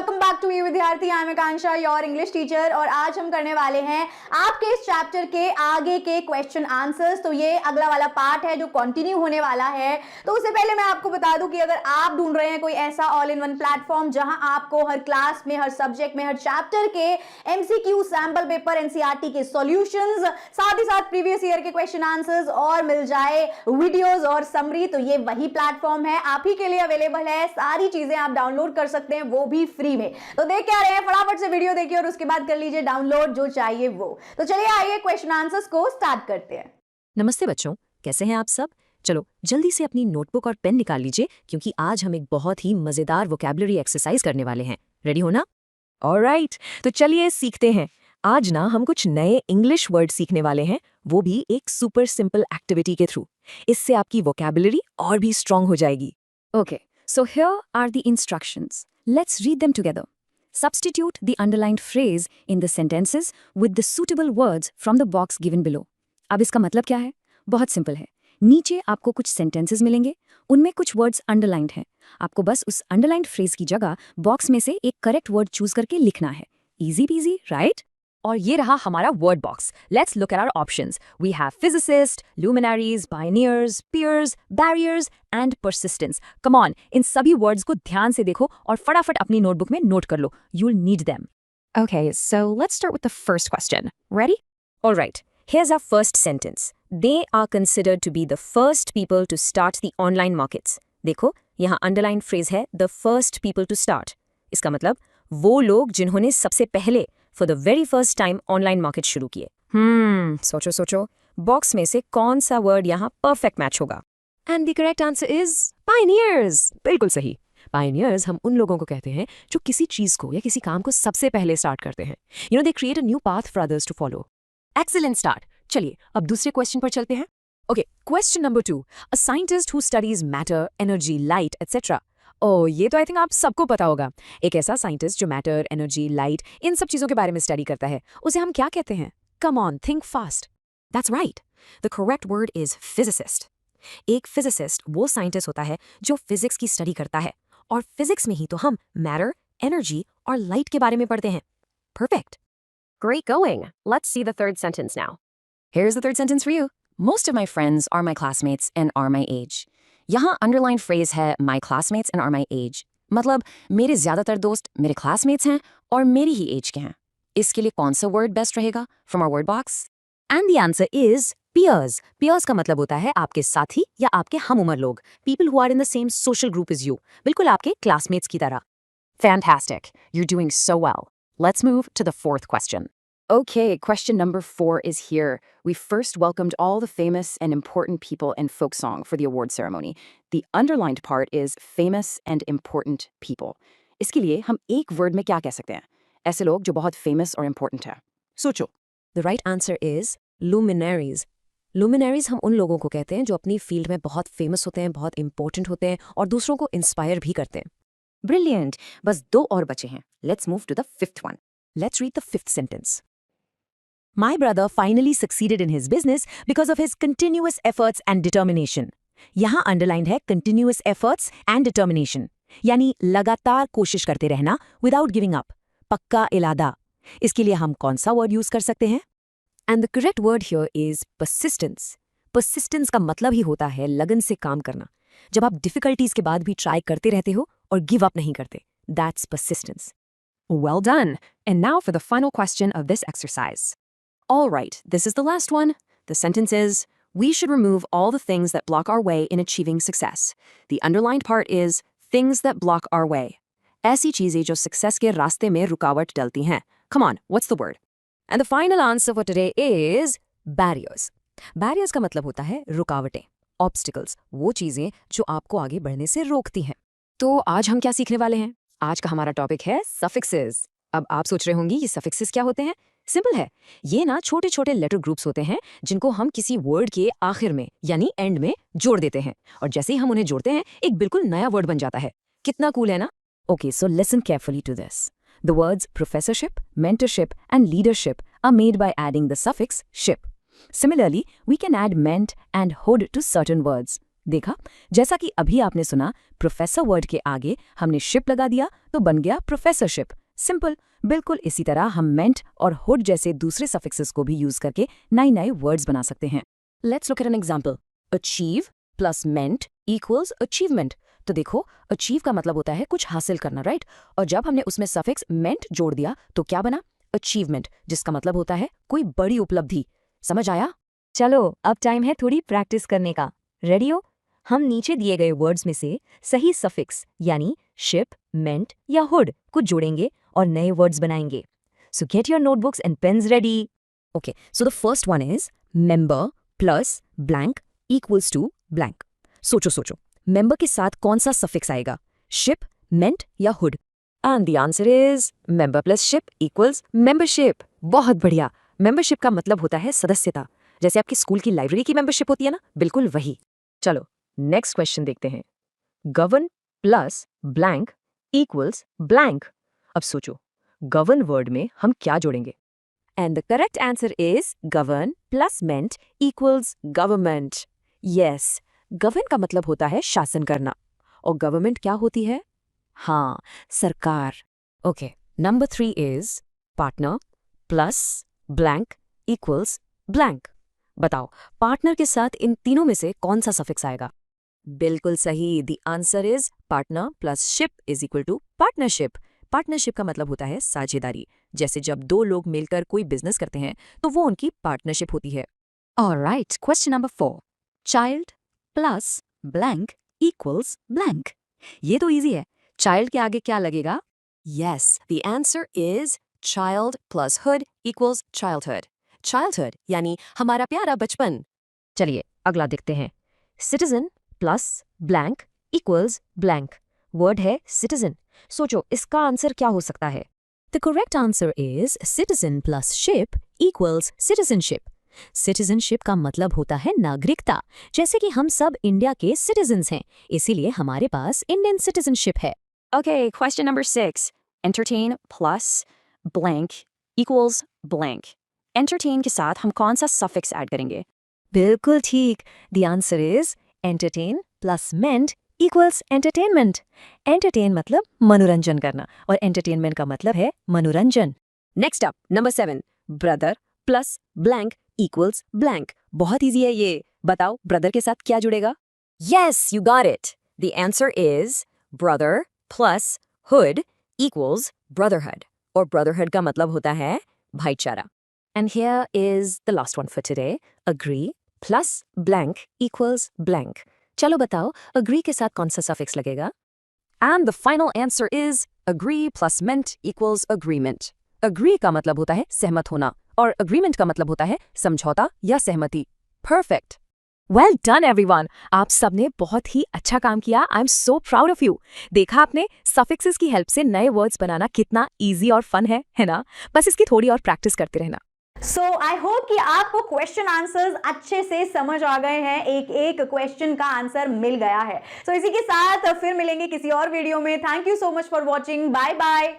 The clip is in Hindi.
वेलकम बैक टू यू विद्यार्थी। I am Akanksha, your English teacher. और आज हम करने वाले हैं आपके इस चैप्टर के आगे के क्वेश्चन आंसर्स। तो ये अगला वाला पार्ट है जो कंटिन्यू होने वाला है। तो उससे पहले मैं आपको बता दूं कि अगर आप ढूंढ रहे हैं कोई ऐसा ऑल इन वन प्लेटफॉर्म जहां आपको हर क्लास में, हर सब्जेक्ट में, हर चैप्टर के एमसीक्यू, सैंपल पेपर, एनसीईआरटी के सॉल्यूशंस, साथ ही साथ प्रीवियस ईयर के क्वेश्चन आंसर्स और मिल जाए वीडियोस और समरी, तो ये वही प्लेटफॉर्म है, आप ही के लिए अवेलेबल है। सारी चीजें आप डाउनलोड कर सकते हैं, वो भी फ्री में। तो देख क्या रहे हैं, फटाफट से वीडियो देखिए और उसके बाद कर लीजिए डाउनलोड जो चाहिए वो। तो चलिए आइए क्वेश्चन आंसर्स को स्टार्ट करते हैं। नमस्ते बच्चों, कैसे हैं आप सब? चलो जल्दी से अपनी नोटबुक और पेन निकाल लीजिए क्योंकि आज हम एक बहुत ही मजेदार वोकैबुलरी एक्सरसाइज करने वाले हैं। रेडी हो ना? ऑलराइट, तो चलिए सीखते हैं। आज ना हम कुछ नए इंग्लिश वर्ड सीखने वाले हैं, वो भी एक सुपर सिंपल एक्टिविटी के थ्रू। इससे आपकी वोकैबुलरी और भी स्ट्रांग हो जाएगी। Okay, so here are the instructions. Let's read them together. Substitute the underlined phrase in the sentences with the suitable words from the box given below. अब इसका मतलब क्या है? बहुत सिंपल है। नीचे आपको कुछ sentences मिलेंगे, उनमें कुछ words underlined हैं। आपको बस उस underlined phrase की जगह बॉक्स में से एक correct word चूज करके लिखना है। Easy peasy, right? और ये रहा हमारा word box. Let's look at our options. We have physicist, luminaries, pioneers, peers, barriers and persistence. Come on, इन सभी वर्ड्स को ध्यान से देखो और फटाफट अपनी नोटबुक में नोट कर लो। You will need them. Okay, so let's start with the first question. Ready? Alright, here's our first sentence. They are considered to be the first people to start the online markets. देखो, यहाँ underlined phrase है the first people to start. इसका मतलब वो लोग जिन्होंने सबसे पहले for the very first time online market शुरू किए। सोचो सोचो, बॉक्स में से कौन सा वर्ड यहाँ परफेक्ट मैच होगा? And the correct answer is pioneers. बिल्कुल सही। पायनियर्स हम उन लोगों को कहते हैं जो किसी चीज को या किसी काम को सबसे पहले स्टार्ट करते हैं। You know, they create a new path for others to follow. Excellent start. चलिए अब दूसरे क्वेश्चन पर चलते हैं। Okay, question number 2। A scientist who studies matter, energy, light etcetera. Oh, ये तो आई थिंक आप सबको पता होगा। एक ऐसा साइंटिस्ट जो मैटर, एनर्जी, लाइट, इन सब चीजों के बारे में स्टडी करता है, उसे हम क्या कहते हैं? Come on, think fast. That's right, the correct word is physicist. एक फिजिसिस्ट वो साइंटिस्ट होता है जो फिजिक्स की स्टडी करता है, और फिजिक्स में ही तो हम मैटर, एनर्जी और लाइट के बारे में पढ़ते हैं। Perfect. Great going. Let's see the third sentence now. Here's the third sentence for you. Most of my friends are my classmates and are my age. यहाँ अंडरलाइन फ्रेज है my classmates and are my age। मतलब मेरे ज्यादातर दोस्त मेरे क्लासमेट्स हैं और मेरी ही एज के हैं। इसके लिए कौन सा वर्ड बेस्ट रहेगा from our word box? And the answer is peers। peers का मतलब होता है आपके साथी या आपके हम उम्र लोग। People who are in the same social group as you। बिल्कुल आपके क्लासमेट्स की तरह। Fantastic. You're doing so well. Let's move to the fourth question. Okay, question number 4 is here. We first welcomed all the famous and important people in folk song for the award ceremony. The underlined part is famous and important people. इसके लिए हम एक वर्ड में क्या कह सकते हैं? ऐसे लोग जो बहुत famous और important है। सोचो। The right answer is luminaries। luminaries हम उन लोगों को कहते हैं जो अपनी फील्ड में बहुत फेमस होते हैं, बहुत इंपॉर्टेंट होते हैं और दूसरों को इंस्पायर भी करते हैं। Brilliant. बस 2 और बचे हैं। Let's move to the 5th one. Let's read the 5th sentence. My brother finally succeeded in his business because of his continuous efforts and determination. यहाँ underlined है continuous efforts and determination, यानी लगातार कोशिश करते रहना without giving up, पक्का इरादा। इसके लिए हम कौन सा वर्ड यूज कर सकते हैं? And the correct word here is persistence. Persistence का मतलब ही होता है लगन से काम करना। जब आप डिफिकल्टीज के बाद भी ट्राई करते रहते हो और गिव अप नहीं करते, that's persistence. Well done. And now for the final question of this exercise. All right, this is the last one. The sentence is, we should remove all the things that block our way in achieving success. The underlined part is things that block our way. ऐसी चीजें जो सक्सेस के रास्ते में रुकावट डालती हैं। Come on, what's the word? And the final answer for today is barriers. Barriers का मतलब होता है रुकावटें, obstacles, वो चीजें जो आपको आगे बढ़ने से रोकती हैं। तो आज हम क्या सीखने वाले हैं? आज का हमारा टॉपिक है suffixes. अब आप सोच रहे होंगे ये suffixes क्या होते हैं? सिंपल है, ये ना छोटे छोटे लेटर ग्रुप्स होते हैं जिनको हम किसी वर्ड के आखिर में यानी एंड में जोड़ देते हैं, और जैसे ही हम उन्हें जोड़ते हैं एक बिल्कुल नया वर्ड बन जाता है। कितना कूल है ना? Okay, so listen carefully to this. The words professorship, mentorship and leadership are made by adding the suffix ship. Similarly, we can add ment and hood to certain words. देखा, जैसा कि अभी आपने सुना, प्रोफेसर वर्ड के आगे हमने शिप लगा दिया तो बन गया प्रोफेसरशिप। सिंपल। बिल्कुल इसी तरह हम मेंट और हुड जैसे दूसरे सफिक्सेस को भी यूज करके नए नए वर्ड्स बना सकते हैं। Let's look eight an example. Achieve plus meant equals achievement. तो देखो, अचीव का मतलब होता है कुछ हासिल करना, राइट? और जब हमने उसमें सफिक्स मेंट जोड़ दिया तो क्या बना? अचीवमेंट, जिसका मतलब होता है कोई बड़ी उपलब्धि। समझ आया? चलो अब टाइम है थोड़ी प्रैक्टिस करने का। रेडी हो? हम नीचे दिए गए वर्ड्स में से सही सफिक्स यानी शिप, मेंट या हुड को जोड़ेंगे और नए वर्ड्स बनाएंगे। So get your notebooks and pens ready. Okay, so the first one is member plus blank equals to blank. सोचो, मेंबर के साथ कौन सा सफिक्स आएगा? शिप, मेंट या hood? And the answer is member plus ship equals membership. बहुत बढ़िया। मेंबरशिप का मतलब होता है सदस्यता, जैसे आपकी स्कूल की लाइब्रेरी की मेंबरशिप होती है ना, बिल्कुल वही। चलो नेक्स्ट क्वेश्चन देखते हैं। Govern plus blank equals blank. अब सोचो, गवर्न वर्ड में हम क्या जोड़ेंगे? And the correct answer is govern plus meant equals government. Yes, govern का मतलब होता है शासन करना, और गवर्नमेंट क्या होती है? हाँ, सरकार। Okay, number 3 is partner plus blank equals blank. बताओ, पार्टनर के साथ इन तीनों में से कौन सा सफिक्स आएगा? बिल्कुल सही। The answer is partner plus ship is equal to partnership. Partnership का मतलब होता है साझेदारी, जैसे जब दो लोग मिलकर कोई बिजनेस करते हैं तो वो उनकी पार्टनरशिप होती है। Alright, question number 4। Child plus blank equals blank. ये तो इजी है। चाइल्ड के आगे क्या लगेगा? Yes, the answer is child plus hood equals childhood. Childhood यानी हमारा प्यारा बचपन। चलिए अगला देखते हैं। Citizen plus blank equals blank. Word है सिटीजन। सोचो, इसका आंसर क्या हो सकता है? The correct answer is citizen plus ship equals citizenship. Citizenship का मतलब होता है नागरिकता, जैसे कि हम सब इंडिया के सिटीजन्स हैं, इसीलिए हमारे पास इंडियन सिटीजनशिप है। Okay, question number 6. Entertain plus blank equals blank. Entertain के साथ हम कौन सा suffix ऐड करेंगे? बिल्कुल ठीक। The answer is entertain plus meant equals entertainment. Entertain मतलब मनोरंजन करना, और एंटरटेनमेंट का मतलब है मनोरंजन। Next up, number 7। Brother plus blank equals blank. बहुत इजी है ये। बताओ, ब्रदर के साथ क्या जुड़ेगा? Yes, you got it. The answer is brother plus hood equals brotherhood, और ब्रदरहुड का मतलब होता है भाईचारा। And here is the last one for today. Agree plus blank equals blank. चलो बताओ, अग्री के साथ कौन सा सफिक्स लगेगा? And the final answer is agree plus meant equals agreement. Agree का मतलब होता है सहमत होना, और अग्रीमेंट का मतलब होता है समझौता या सहमति। परफेक्ट। Well done everyone. आप सबने बहुत ही अच्छा काम किया। I am so proud of you. देखा आपने, सफिक्सेस की हेल्प से नए वर्ड्स बनाना कितना इजी और फन है ना? बस इसकी थोड़ी और प्रैक्टिस करते रहना। सो आई होप कि आपको क्वेश्चन आंसर्स अच्छे से समझ आ गए हैं, एक एक क्वेश्चन का आंसर मिल गया है। सो इसी के साथ फिर मिलेंगे किसी और वीडियो में। Thank you so much for watching. Bye bye.